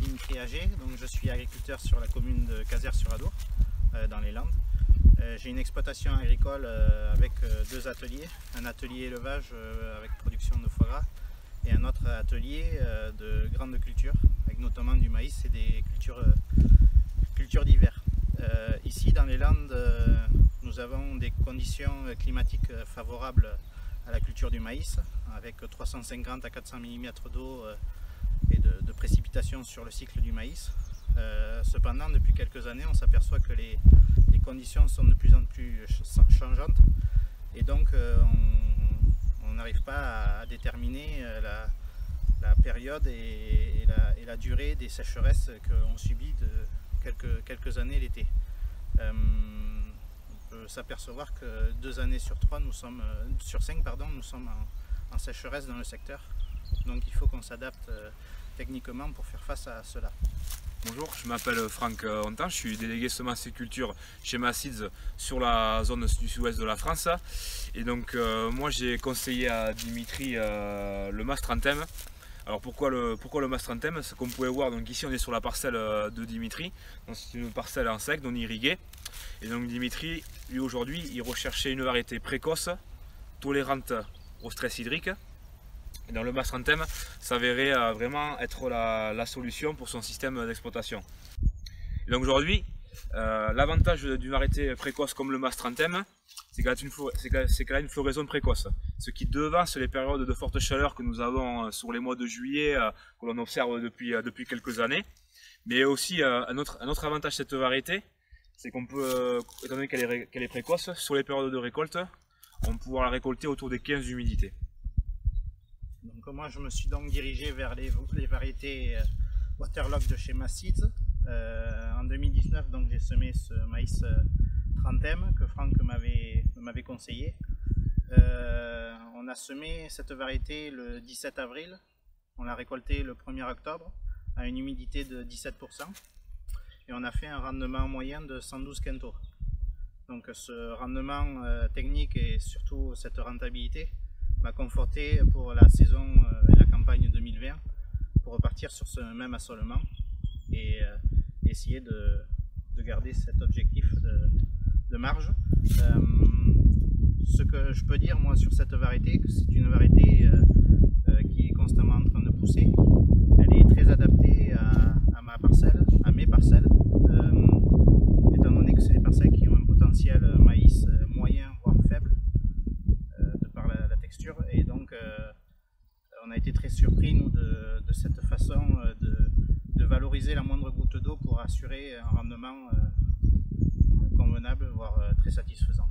Dimitri Agé, donc je suis agriculteur sur la commune de Cazières-sur-Adour, dans les Landes. J'ai une exploitation agricole avec deux ateliers, un atelier élevage avec production de foie gras et un autre atelier de grande culture, avec notamment du maïs et des cultures d'hiver. Ici dans les Landes, nous avons des conditions climatiques favorables à la culture du maïs, avec 350 à 400 mm d'eau et de précipitations sur le cycle du maïs. Cependant, depuis quelques années, on s'aperçoit que les conditions sont de plus en plus changeantes et donc on n'arrive pas à déterminer la période et la durée des sécheresses qu'on subit de quelques années l'été. On peut s'apercevoir que 2 années sur 5, nous sommes en sécheresse dans le secteur. Donc il faut qu'on s'adapte techniquement pour faire face à cela. Bonjour, je m'appelle Franck Hontan, je suis délégué semences et culture chez Massids sur la zone du sud-ouest de la France. Et donc moi j'ai conseillé à Dimitri le Mastranthème. Alors pourquoi le Mastranthème? C'est comme vous pouvez voir, donc ici on est sur la parcelle de Dimitri, c'est une parcelle en sec, non irriguée. Et donc Dimitri, lui aujourd'hui, il recherchait une variété précoce, tolérante au stress hydrique. Et dans le Mastranthème s'avérait vraiment être la solution pour son système d'exploitation. Donc aujourd'hui, l'avantage d'une variété précoce comme le Mastranthème, c'est qu'elle a une floraison précoce, ce qui devance les périodes de forte chaleur que nous avons sur les mois de juillet, que l'on observe depuis quelques années. Mais aussi un autre avantage de cette variété, c'est qu'on peut, étant donné qu'elle est précoce, sur les périodes de récolte, on peut pouvoir la récolter autour des 15 humidités. Donc moi je me suis donc dirigé vers les variétés Waterlock de chez Massids. En 2019 donc j'ai semé ce maïs Tranthème que Franck m'avait conseillé. On a semé cette variété le 17 avril, on l'a récolté le 1er octobre à une humidité de 17% et on a fait un rendement moyen de 112 quintaux. Donc ce rendement technique et surtout cette rentabilité m'a conforté pour la saison et la campagne 2020 pour repartir sur ce même assolement et essayer de garder cet objectif de marge. Ce que je peux dire moi sur cette variété, c'est une variété qui est constamment en train de pousser. Elle est très adaptée à ma parcelle, à mes parcelles, étant donné que c'est des parcelles qui ont un potentiel maïs moyen voire faible de par la texture, et donc on a été très surpris nous de cette façon de valoriser la moindre goutte d'eau pour assurer un rendement convenable voire très satisfaisant.